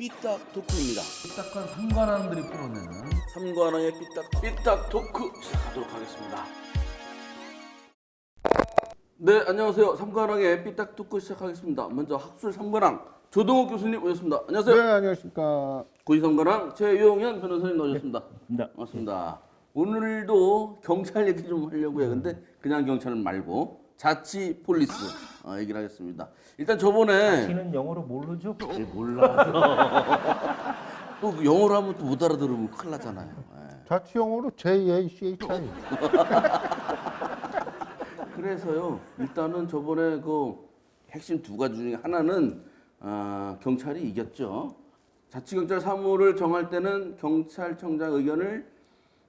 삐딱 토크입니다. 삐딱한 삼관왕들이 풀어내는 삼관왕의 삐딱 토크 시작하도록 하겠습니다. 네, 안녕하세요. 삼관왕의 삐딱 토크 시작하겠습니다. 먼저 학술 삼관왕 조동욱 교수님 오셨습니다. 안녕하세요. 네, 안녕하십니까. 고위 삼관왕 최용현 변호사님 나오셨습니다. 네. 반갑습니다. 오늘도 경찰 얘기 좀 하려고요. 근데 그냥 경찰 말고 자치 폴리스 얘기를 하겠습니다. 일단 저번에 자치는 영어로 모르죠? 몰라서 또 영어로 하면 또 못 알아들으면 큰일 나잖아요. 예. 자취용어로 JACHI. 그래서요. 일단은 저번에 그 핵심 두 가지 중에 하나는 경찰이 이겼죠. 자치경찰 사무를 정할 때는 경찰청장 의견을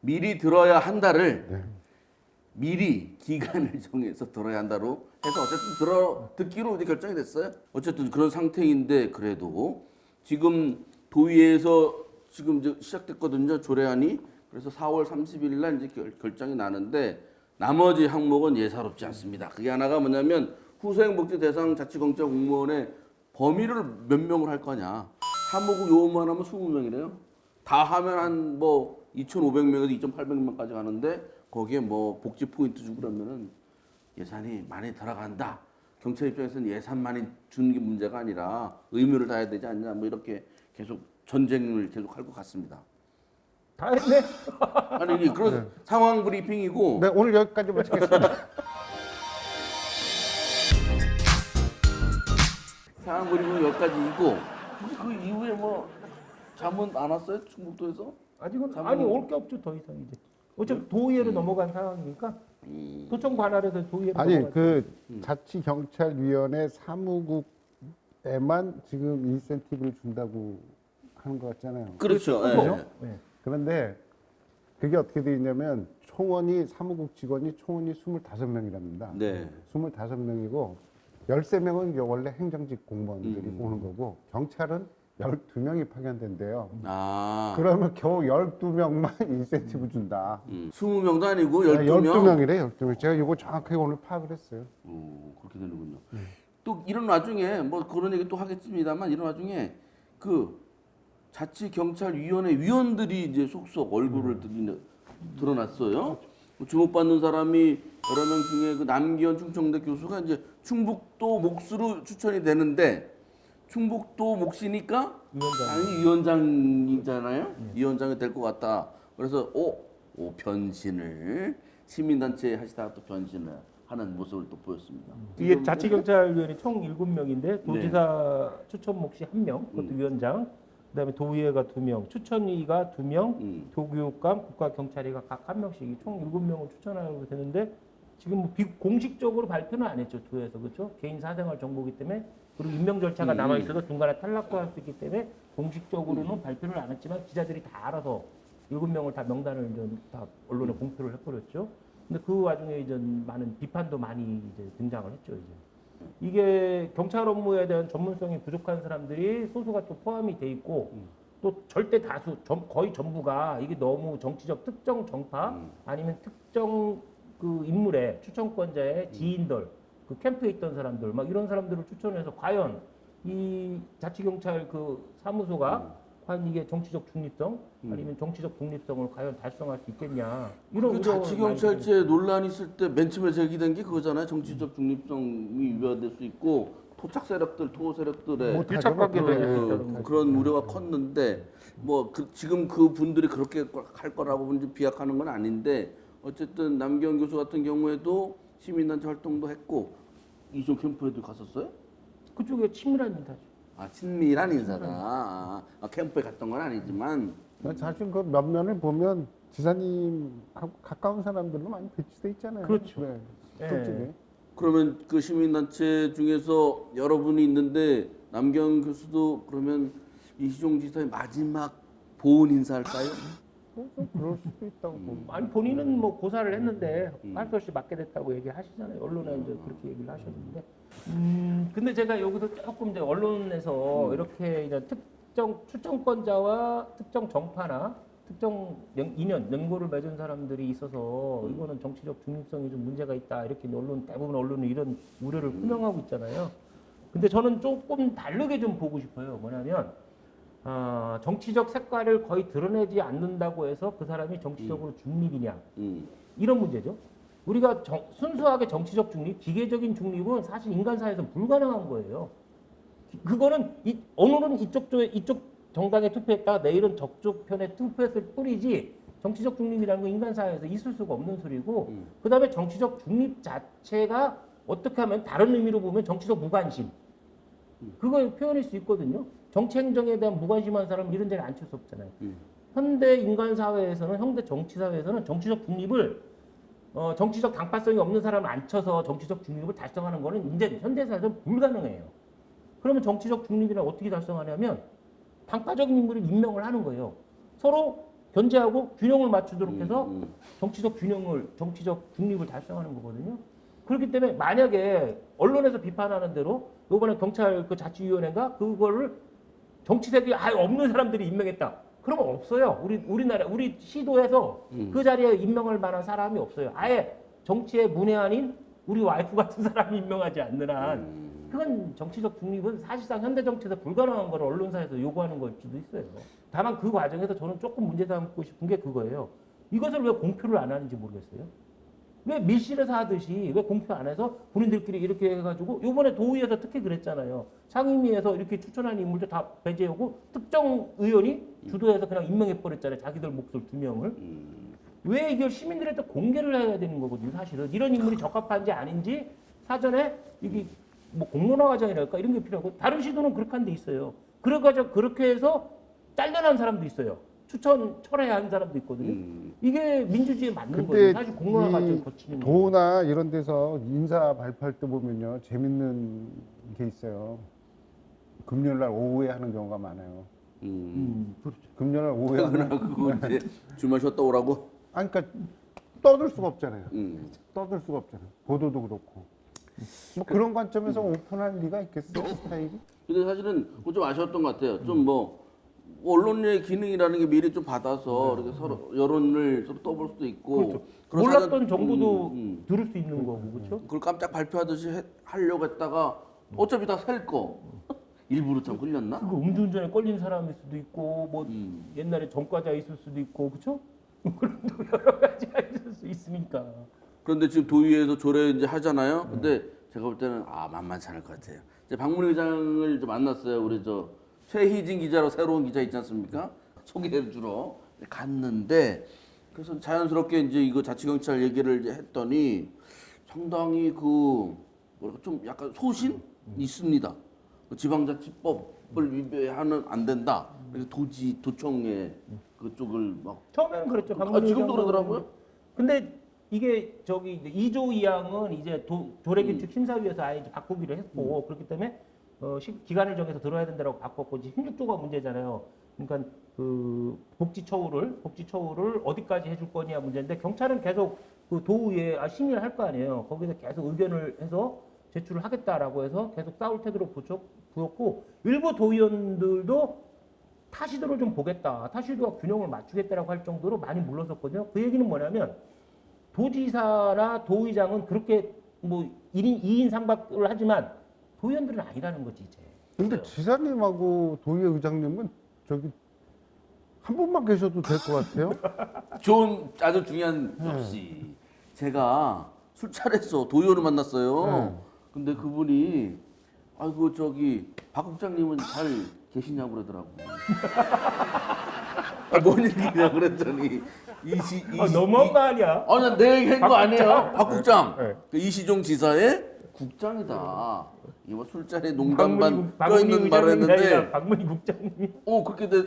미리 들어야 한다를 미리 기간을 정해서 들어야 한다로 해서 어쨌든 듣기로 이제 결정이 됐어요. 어쨌든 그런 상태인데 그래도 지금 도의회에서 지금 이제 시작됐거든요. 조례안이. 그래서 4월 30일 날 이제 결정이 나는데 나머지 항목은 예사롭지 않습니다. 그게 하나가 뭐냐면 후생복지 대상 자치경찰 공무원의 범위를 몇 명을 할 거냐. 사무국 요원만 하면 20명이래요. 다 하면 한 뭐 2,500명에서 2,800명까지 가는데 거기에 뭐 복지 포인트 주고 그러면은 예산이 많이 들어간다. 경찰 입장에서는 예산 많이 주는 게 문제가 아니라 의무를 다해야 되지 않냐. 뭐 이렇게 계속 전쟁을 계속 할 것 같습니다. 다 했네. 아니 이게 그런 상황 브리핑이고 네, 오늘 여기까지 마치겠습니다. 상황 브리핑 여기까지이고 혹시 그 이후에 뭐 자문 안 왔어요? 충북도에서? 아직은 자문- 아니 올 게 없죠 더 이상 이제. 어차피 도의회로 넘어간 상황이니까 도청 관할에서 도의회로 아니, 넘어갔죠. 그 자치경찰위원회 사무국에만 지금 인센티브를 준다고 하는 것 같잖아요. 그렇죠. 예. 그죠? 네. 그런데 그게 어떻게 되어 있냐면 총원이 사무국 직원이 총원이 25명이랍니다. 네. 25명이고 13명은 원래 행정직 공무원들이 오는 거고 경찰은 12명이 파견된대요. 아. 그러면 겨우 12명만 인센티브 준다. 20명도 아니고 12명. 12명이래, 12명. 제가 이거 정확하게 오늘 파악을 했어요. 오, 그렇게 되는군요. 또 이런 와중에 뭐 그런 얘기 또 하겠습니다만 이런 와중에 그 자치경찰위원회 위원들이 이제 속속 얼굴을 드러났어요. 주목받는 사람이 여러 명 중에 그 남기현 충청대 교수가 이제 충북도 몫으로 추천이 되는데 충북도 몫이니까 당연히 위원장이잖아요. 위원장이 될 것 같다. 그래서 변신을 시민단체 하시다가 또 변신을 하는 모습을 또 보였습니다. 이게 자치경찰위원회 총 7명인데 도지사 추천 몫이 1명, 그것도 위원장. 그다음에 도의회가 2명, 추천위가 2명, 도교육감, 국가경찰위가 각 1명씩 총 7명을 추천하게 되는데 지금 뭐 공식적으로 발표는 안 했죠 도에서 그렇죠? 개인 사생활 정보이기 때문에 그리고 임명 절차가 남아 있어서 중간에 탈락도 할 수 있기 때문에 공식적으로는 발표를 안 했지만 기자들이 다 알아서 7명을 다 명단을 이제 다 언론에 공표를 해버렸죠. 근데 그 와중에 이제 많은 비판도 많이 이제 등장을 했죠 이제. 이게 경찰 업무에 대한 전문성이 부족한 사람들이 소수가 또 포함이 돼 있고 또 절대 다수 거의 전부가 이게 너무 정치적 특정 정파 아니면 특정 그 인물의 추천권자의 지인들 그 캠프에 있던 사람들 막 이런 사람들을 추천해서 과연 이 자치경찰 그 사무소가 과연 이게 정치적 중립성 아니면 정치적 독립성을 과연 달성할 수 있겠냐 이런 그 우려가 자치경찰제 논란이 있을 때 맨 처음에 제기된 게 그거잖아요. 정치적 중립성이 위반될 수 있고 토착 세력들, 토 세력들의 못 밀착 관계도 그, 있을 수 있다는 그런 우려가 컸는데 뭐 지금 그 분들이 그렇게 할 거라고 이제 비약하는 건 아닌데 어쨌든 남기현 교수 같은 경우에도 시민단체 활동도 했고 이종 캠프에도 갔었어요? 그쪽에 친밀한 인사죠. 친밀한 인사다. 캠프에 갔던 건 아니지만 사실 그 면면을 보면 지사님하고 가까운 사람들로 많이 배치돼 있잖아요. 그렇죠. 네. 예. 솔직히. 그러면 그 시민단체 중에서 여러분이 있는데 남경 교수도 그러면 이시종 지사의 마지막 보훈 인사할까요? 좀 그럴 수도 있다고 봅니다. 아니 본인은 뭐 고사를 했는데 할 수 없이 맡게 됐다고 얘기하시잖아요. 언론에 이제 그렇게 얘기를 하셨는데. 근데 제가 여기서 조금 이제 언론에서 이렇게 이제 특정 추천권자와 특정 정파나 특정 인연, 연고를 맺은 사람들이 있어서 이거는 정치적 중립성이 좀 문제가 있다 이렇게 대부분 언론은 이런 우려를 표명하고 있잖아요. 근데 저는 조금 다르게 좀 보고 싶어요. 뭐냐면 정치적 색깔을 거의 드러내지 않는다고 해서 그 사람이 정치적으로 중립이냐 이런 문제죠. 우리가 순수하게 정치적 중립, 기계적인 중립은 사실 인간사회에서 불가능한 거예요. 그거는 오늘은 이쪽 정당에 투표했다가 내일은 저쪽 편에 투표했을 뿐이지 정치적 중립이라는 건 인간사회에서 있을 수가 없는 소리고 그다음에 정치적 중립 자체가 어떻게 하면 다른 의미로 보면 정치적 무관심 그걸 표현할 수 있거든요. 정치 행정에 대한 무관심한 사람은 이런 자리에 앉힐 수 없잖아요. 현대 인간사회에서는 현대 정치사회에서는 정치적 중립을 정치적 당파성이 없는 사람을 앉혀서 정치적 중립을 달성하는 거는 이제 현대사회에서 불가능해요. 그러면 정치적 중립이란 어떻게 달성하냐면 당파적인 인물을 임명을 하는 거예요. 서로 견제하고 균형을 맞추도록 해서 정치적 중립을 달성하는 거거든요. 그렇기 때문에 만약에 언론에서 비판하는 대로 이번에 경찰 그 자치위원회가 그거를 정치색이 아예 없는 사람들이 임명했다. 그러면 없어요. 우리 시도에서 그 자리에 임명할 만한 사람이 없어요. 아예 정치의 문외한인 우리 와이프 같은 사람이 임명하지 않는 한 그건 정치적 중립은 사실상 현대 정치에서 불가능한 걸 언론사에서 요구하는 걸 수도 있어요. 다만 그 과정에서 저는 조금 문제 삼고 싶은 게 그거예요. 이것을 왜 공표를 안 하는지 모르겠어요. 왜 밀실에서 하듯이 왜 공표 안 해서 본인들끼리 이렇게 해가지고 요번에 도의회에서 특히 그랬잖아요. 상임위에서 이렇게 추천하는 인물들 다 배제하고 특정 의원이 주도해서 그냥 임명해버렸잖아요. 자기들 목소리 2명을. 왜 이걸 시민들한테 공개를 해야 되는 거거든요. 사실은 이런 인물이 적합한지 아닌지 사전에 이게 뭐 공론화 과정이랄까 이런 게 필요하고 다른 시도는 그렇게 한 데 있어요. 그래가지고 그렇게 해서 잘려난 사람도 있어요. 추천 철회한 사람도 있거든요. 이게 민주주의에 맞는 거죠. 사실 공론화 과정 거치는 도나 이런 데서 인사 발표할 때 보면요 재밌는 게 있어요. 금요일 날 오후에 하는 경우가 많아요. 그렇죠. 금요일 날 오후에 하는 그거 이제 주말 쉬었다 오라고. 아니 그러니까 떠들 수가 없잖아요. 떠들 수가 없잖아요. 보도도 그렇고. 뭐 그런 관점에서 오픈할 리가 있겠어요, 스타일이? 근데 사실은 그거 좀 아쉬웠던 것 같아요. 좀 뭐 언론의 기능이라는 게 미리 좀 받아서 이렇게 서로 여론을 서로 떠볼 수도 있고 그렇죠. 그런 몰랐던 사전- 정보도 들을 수 있는 거고 그렇죠. 그걸 깜짝 발표하듯이 하려고 했다가 어차피 다 셀 거. 일부러 좀 흘렸나? 그 음주운전에 걸린 사람일 수도 있고 뭐 옛날에 전과자 있을 수도 있고 그렇죠. 그런 또 여러 가지가 있을 수 있으니까. 그런데 지금 도의회에서 조례 이제 하잖아요. 근데 제가 볼 때는 만만치 않을 것 같아요. 이제 박문희 의장을 이제 만났어요. 우리 저 최희진 기자로 새로운 기자 있지 않습니까? 소개해 주러 갔는데 그래서 자연스럽게 이제 이거 자치경찰 얘기를 이제 했더니 상당히 그 뭐랄까 좀 약간 소신 있습니다. 지방자치법을 위배하는 안 된다. 그래서 도청에 그쪽을 막 처음에는 그랬죠. 지금도 그러더라고요. 근데 이게 저기 이제 2조 2항은 이제 조례규칙 심사위에서 아예 이제 바꾸기로 했고 그렇기 때문에 기간을 정해서 들어야 된다고 바꿨고 이제 16조가 문제잖아요. 그러니까 그 복지 처우를 어디까지 해줄 거냐 문제인데 경찰은 계속 그 도의회에 심의를 할 거 아니에요. 거기서 계속 의견을 해서 제출을 하겠다라고 해서 계속 싸울 태도로 보였고 일부 도의원들도 타시도를 좀 보겠다. 타시도와 균형을 맞추겠다라고 할 정도로 많이 물러섰거든요. 그 얘기는 뭐냐면 도지사나 도의장은 그렇게 뭐 2인 상박을 하지만 도의원들은 아니라는 거지 이제. 근데 지사님하고 도의회 의장님은 저기 한 분만 계셔도 될 것 같아요. 좋은 아주 중요한 접시. 제가 술자리에서 도의원을 만났어요. 근데 그분이 아이고 저기 박 국장님은 잘 계시냐고 그러더라고. 뭔 얘기냐 그랬더니 너무한 거 아니야? 아니 내 얘기한 거 아니에요. 박 국장. 네. 그 이시종 지사의 국장이다. 이거 술자리 농담 반 껴있는 말을 했는데 박문희 국장님이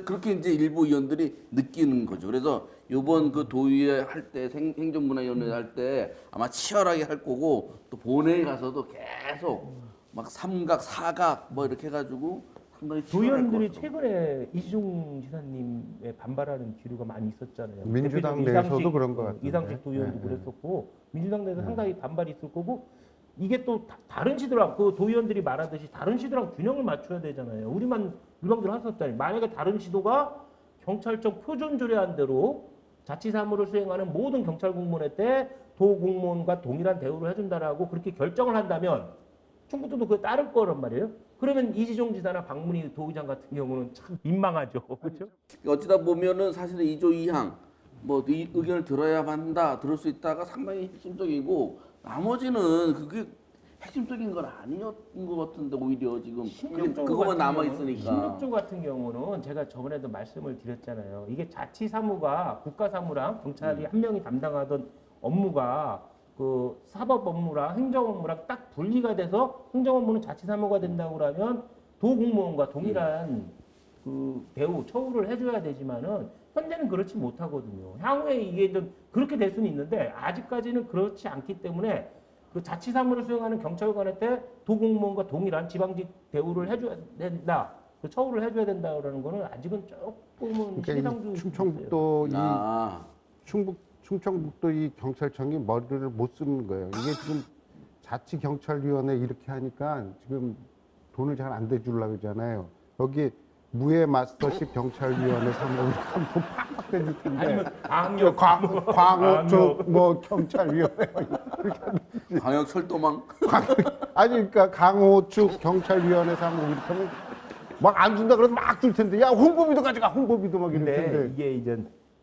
그렇게 이제 일부 의원들이 느끼는 거죠. 그래서 이번 그 도의회 할 때 행정문화위원회 할 때 아마 치열하게 할 거고 또 본회의 가서도 계속 막 삼각 사각 뭐 이렇게 해가지고 상당히 치열할 것 도의원들이 같아요. 최근에 이시종 지사님에 반발하는 기류가 많이 있었잖아요. 민주당 대표적으로 내에서도 그런 것 같은데. 이상식 도의원도 네, 그랬었고 민주당 내에서 상당히 반발이 있을 거고 이게 또 다른 시도랑 그 도의원들이 말하듯이 다른 시도랑 균형을 맞춰야 되잖아요. 우리만 일방적으로 하셨잖아요. 만약에 다른 시도가 경찰청 표준 조례안대로 자치 사무를 수행하는 모든 경찰 공무원에 때 도 공무원과 동일한 대우를 해준다라고 그렇게 결정을 한다면 충북도도 그에 따를 거란 말이에요. 그러면 이지종 지사나 박문희 도의장 같은 경우는 참 민망하죠. 그렇죠? 어찌다 보면은 사실은 2조 2항 뭐 이 의견을 들어야만 한다, 들을 수 있다가 상당히 핵심적이고 나머지는 그게 핵심적인 건 아니었던 것 같은데 오히려 지금 그거만 남아 있으니까. 16조 같은 경우는 제가 저번에도 말씀을 드렸잖아요. 이게 자치사무가 국가사무랑 경찰이 한 명이 담당하던 업무가 그 사법 업무랑 행정 업무랑 딱 분리가 돼서 행정 업무는 자치사무가 된다고 그러면 도공무원과 동일한 그 배후 처우를 해줘야 되지만은 현재는 그렇지 못하거든요. 향후에 이게 좀 그렇게 될 수는 있는데 아직까지는 그렇지 않기 때문에 그 자치사무를 수행하는 경찰관한테 도공무원과 동일한 지방직 대우를 해줘야 된다. 그 처우를 해줘야 된다라는 거는 아직은 조금은 그러니까 시상도 이 충청북도 충청북도 이 경찰청이 머리를 못 쓰는 거예요. 이게 지금 자치경찰위원회 이렇게 하니까 지금 돈을 잘 안 대주려고 그러잖아요. 여기 무해 마스터십 경찰위원회 상봉이 하면 돈 팍팍 대줄 텐데. 아니면 광역 광어 쪽뭐 경찰위원회 광역 철도망. 아니 그러니까 강호축 경찰위원회 상봉 이렇게 하면 막 안 준다 그러면 막 줄 텐데 야 홍보비도 가져가 홍보비도 막 이럴 근데 텐데. 이게 이제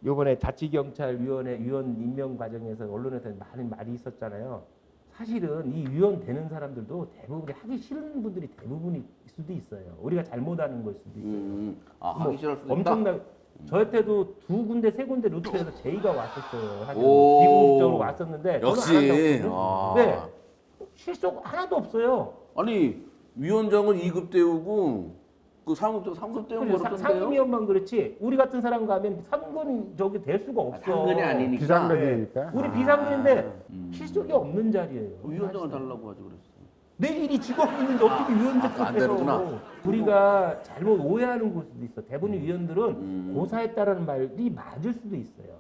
요번에 자치경찰위원회 위원 임명 과정에서 언론에서 많은 말이 있었잖아요. 사실은 이 위원 되는 사람들도 대부분이 하기 싫은 분들이 대부분일 수도 있어요. 우리가 잘못하는 걸 수도 있어요. 하기 싫을 수도 있다. 엄청나. 저한테도 2군데 3군데 루트에서 제의가 왔었어요. 사실 오. 비공식적으로 왔었는데 역시. 저는 안 한다고 아. 네. 실속 하나도 없어요. 아니 위원장은 2급 때우고 그 상급장 3급 때운 그리고 거던데요? 상임위원만 그렇지 우리 같은 사람 가면 3군 저기 될 수가 없어. 상근이 아니니까. 비상근이니까. 우리 비상근인데 실속이 없는 자리예요. 위원장을 달라고 하지 그랬어. 내 일이 직업이 있는데 어떻게 위원장 안 되는구나. 우리가 잘못 오해하는 걸 수도 있어. 대부분 위원들은 고사했다라는 말이 맞을 수도 있어요.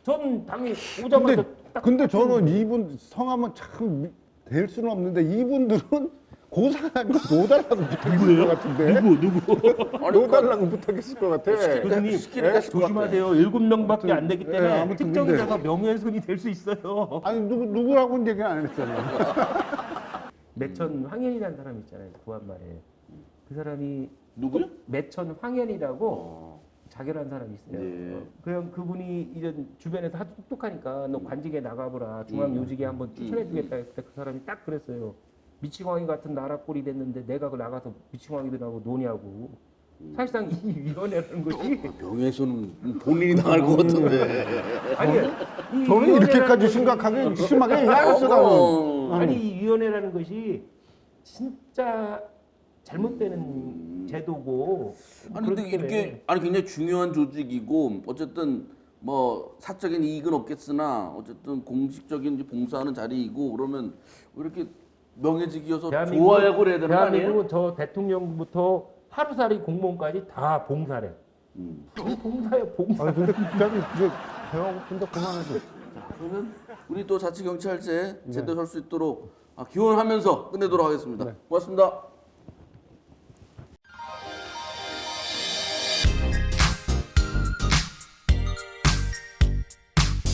전 당연히 오자마자 딱 근데 저는 이분 성함은 참 될 수는 없는데 이분들은 고사가 아니고 노달라고 부탁했을 것 같은데. 누구? 노달라고 부탁했을 것 같아. 교수님 시키니까 했을 것 조심하세요. 7명밖에 안 되기 때문에 예, 아무튼 특정자가 명예훼손이 될 수 있어요. 아니 누구라고는 얘기는 안 했잖아요. 매천 황현이라는 사람 있잖아요. 구한말에 그 사람이 누구요? 매천 황현이라고 자결한 사람이 있어요. 네. 그냥 그분이 이제 주변에서 하도 똑똑하니까 너 관직에 나가보라 중앙 요직에 한번 추천해주겠다 했을 때 그 사람이 딱 그랬어요. 미치광이 같은 나라 꼴이 됐는데 내가 그 나가서 미치광이들하고 노냐고. 사실상 이 위원회라는 것이 명예훼손은 본인이 당할 것 같은데. 아니 이 저는 위원회라는 이렇게까지 것이- 심각하게 심하게 얘기 안 했어 나는. 아니 이 위원회라는 것이 진짜 잘못되는 제도고. 아니 근데 그렇기 때문에 이렇게 아니 굉장히 중요한 조직이고 어쨌든 뭐 사적인 이익은 없겠으나 어쨌든 공식적인 이제 봉사하는 자리이고 그러면 왜 이렇게 명예직이어서 좋아하고 그래야 되는 거 아니에요? 대한민국은 저 대통령부터 하루살이 공무원까지 다 봉사래. 봉사야 봉사. 아 근데 갑자기 이제 배가 고픈데 그만해도. 그러면 우리 또 자치경찰제 제대로 설 수 있도록 기원하면서 끝내도록 하겠습니다. 고맙습니다.